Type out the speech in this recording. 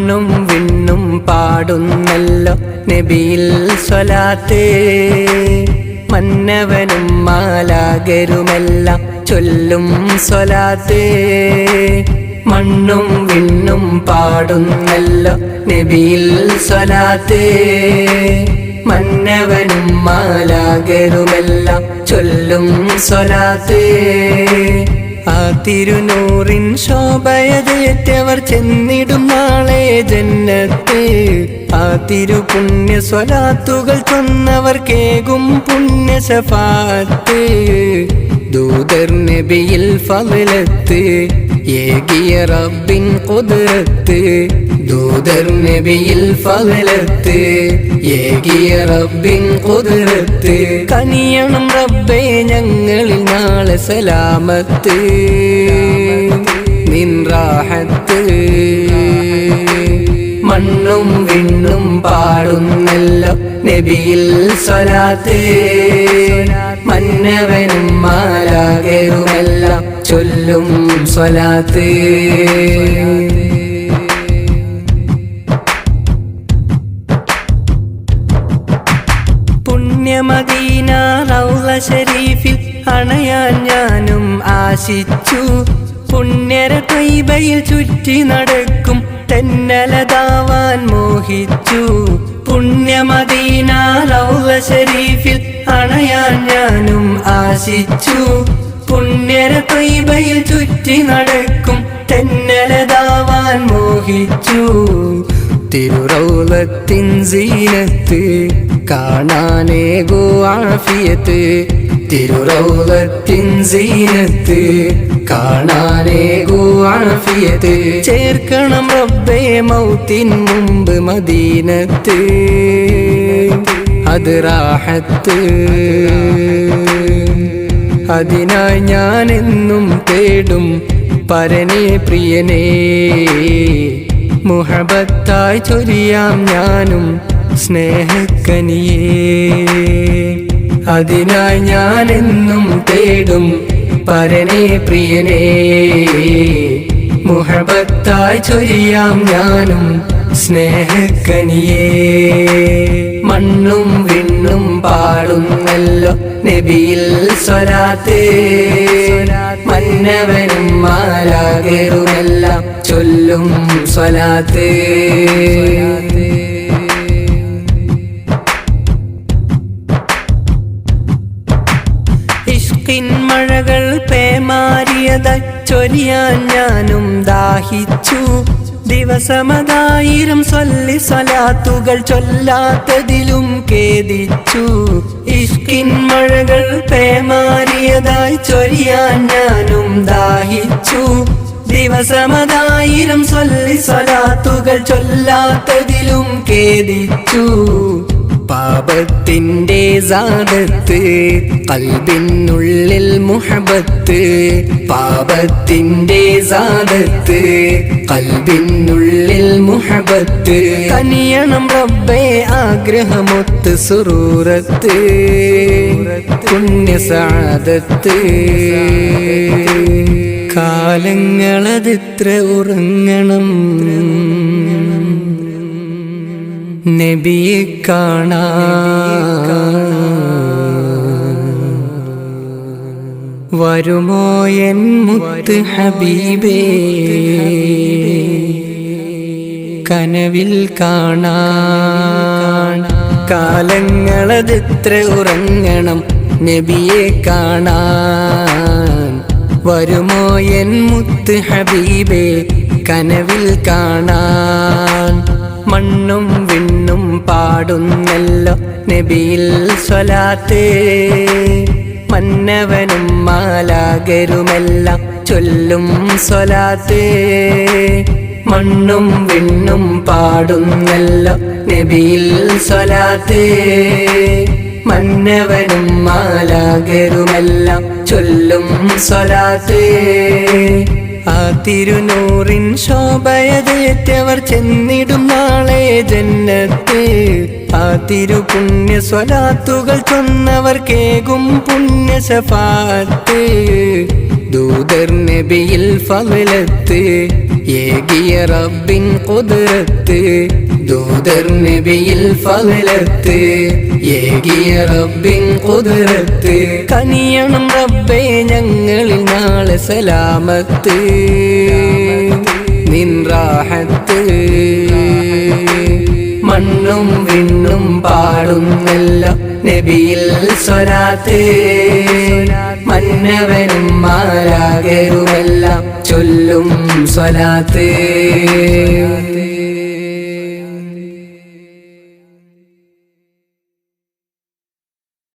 മണ്ണും വിണ്ണും പാടുന്നല്ലോ നബിയിൽ സ്വലാത്ത്. മന്നവനും മാലാകരുമെല്ലാം ചൊല്ലും സ്വലാത്ത്. മണ്ണും വിണ്ണും പാടുന്നല്ലോ നബിയിൽ സ്വലാത്ത്. മന്നവനും മാലാകരുമെല്ലാം ചൊല്ലും സ്വലാത്ത്. ആ തിരുനൂറിൻ ശോഭയതേറ്റവർ ചെന്നിടും നാളെ ജന്നത്ത്. ആ തിരുപുണ്യ സ്വലാത്തുകൾ ചൊന്നവർ കേകും പുണ്യ ശഫാഅത്ത്. ദൂതർ നബിയിൽ ഫളലത്ത് ഏകിയ റബ്ബിൻ ഖുദ്റത്ത്. ദൂതർ നബിയിൽ ഫളലത്ത് ഏകിയ റബ്ബിൻ ഖുദ്റത്ത്. കനിയണം റബ്ബേ ഞങ്ങളിൽ നാളെ സലാമത്ത് നിൻ റാഹത്ത്. മണ്ണും വിണ്ണും പാടുന്നല്ലോ നബിയിൽ സ്വലാത്ത്. മന്നവനും മാലാകരുമെല്ലാം ചൊല്ലും സ്വലാത്ത്. പുണ്യമദീന റൗള ശരീഫിൽ അണയാൻ ഞാനും ആശിച്ചു. പുണ്യര ത്വയ്ബയിൽ ചുറ്റി നടക്കും തെന്നലതാവാൻ മോഹിച്ചു. പുണ്യമദീന റൗള ശരീഫിൽ അണയാൻ ഞാനും ആശിച്ചു. പുണ്യര ത്വയ്ബയിൽ ചുറ്റി നടക്കും തെന്നലതാവാൻ മോഹിച്ചു. തിരുറൗളത്തിൻ സീനത്ത് കാണാനേകോ ആഫിയത്ത്. തിരുറൗളത്തിൻ സീനത്ത് കാണാനേകോ ആഫിയത്ത്. ചേർക്കണം റബ്ബേ മൗത്തിൻ മുമ്പ് മദീനത്ത് അത് റാഹത്ത്. അതിനായി ഞാനെന്നും തേടും പരനെ പ്രിയനേ. മുഹബത്തായി ചൊരിയാം ഞാനും സ്നേഹക്കനിയേ. അതിനായി ഞാനെന്നും തേടും പരനെ പ്രിയനേ. മുഹബത്തായി ചൊരിയാം ഞാനും സ്നേഹക്കനിയേ. മണ്ണും വിണ്ണും പാടുന്നല്ലോ നബിയിൽ സ്വലാത്ത്. മന്നവനും മാലാകരുമെല്ലാം ചൊല്ലും സ്വലാത്ത്. ഇഷ്കിൻ മഴകൾ പേമാരിയതായി ചൊരിയാൻ ഞാനും ദാഹിച്ചു. ദിവസമതായിരം സ്വല്ലി സ്വലാത്തുകൾ ചൊല്ലാത്തതിലും ഖേദിച്ചു. ഇഷ്കിൻ മഴകൾ പേമാരിയതായി ചൊരിയാൻ ഞാനും ദാഹിച്ചു. ദിവസമതായിരം സ്വല്ലി സ്വലാത്തുകൾ ചൊല്ലാത്തതിലും ഖേദിച്ചു. പാപത്തിൻ്റെ സാദത്ത് ഖൽബിനുള്ളിൽ മുഹബത്ത്. പാപത്തിൻ്റെ സാദത്ത് ഖൽബിനുള്ളിൽ മുഹബത്ത്. കനിയണം റബ്ബേ ആഗ്രഹമൊത്ത് സുറൂറത്ത് പുണ്യ സഅദത്ത്. കാലങ്ങളതിത്ര ഉറങ്ങണം നബിയെ കാണാൻ. വരുമോ എൻ മുത്ത് ഹബീബേ കനവിൽ കാണാൻ. കാലങ്ങളതിത്ര ഉറങ്ങണം നബിയെ കാണാൻ. വരുമോ എൻ മുത്ത് ഹബീബേ കനവിൽ കാണാൻ. മണ്ണും വിണ്ണും പാടുന്നല്ലോ നബിയിൽ സ്വലാത്ത്. മന്നവനും മാലാകരുമെല്ലാം ചൊല്ലും സ്വലാത്ത്. മണ്ണും വിണ്ണും പാടുന്നല്ലോ നബിയിൽ സ്വലാത്ത്. മന്നവനും മാലാകരുമെല്ലാം ചൊല്ലും സ്വലാത്ത്. ആ തിരുനൂറിൻ ശോഭയതേറ്റവർ ചെന്നിടും നാളെ ജന്നത്ത്. ആ തിരുപുണ്യ സ്വലാത്തുകൾ ചൊന്നവർ കേകും പുണ്യ ശഫാഅത്ത്. ദൂതർ നബിയിൽ ഫളലത്ത് ഏകിയ റബ്ബിൻ ഖുദ്റത്ത് ദൂതർ നബിയിൽ ഫളലത്ത് ഏകിയ റബ്ബിൻ ഖുദ്റത്ത് കനിയണം റബ്ബേ ഞങ്ങളിൽ നാളെ സലാമത്ത് നിൻ റാഹത്ത് മണ്ണും വിണ്ണും പാടുന്നല്ല നബിയിൽ സ്വലാത്ത് മന്നവനും മാലാകരുമെല്ലാം ചൊല്ലും സ്വലാത്ത്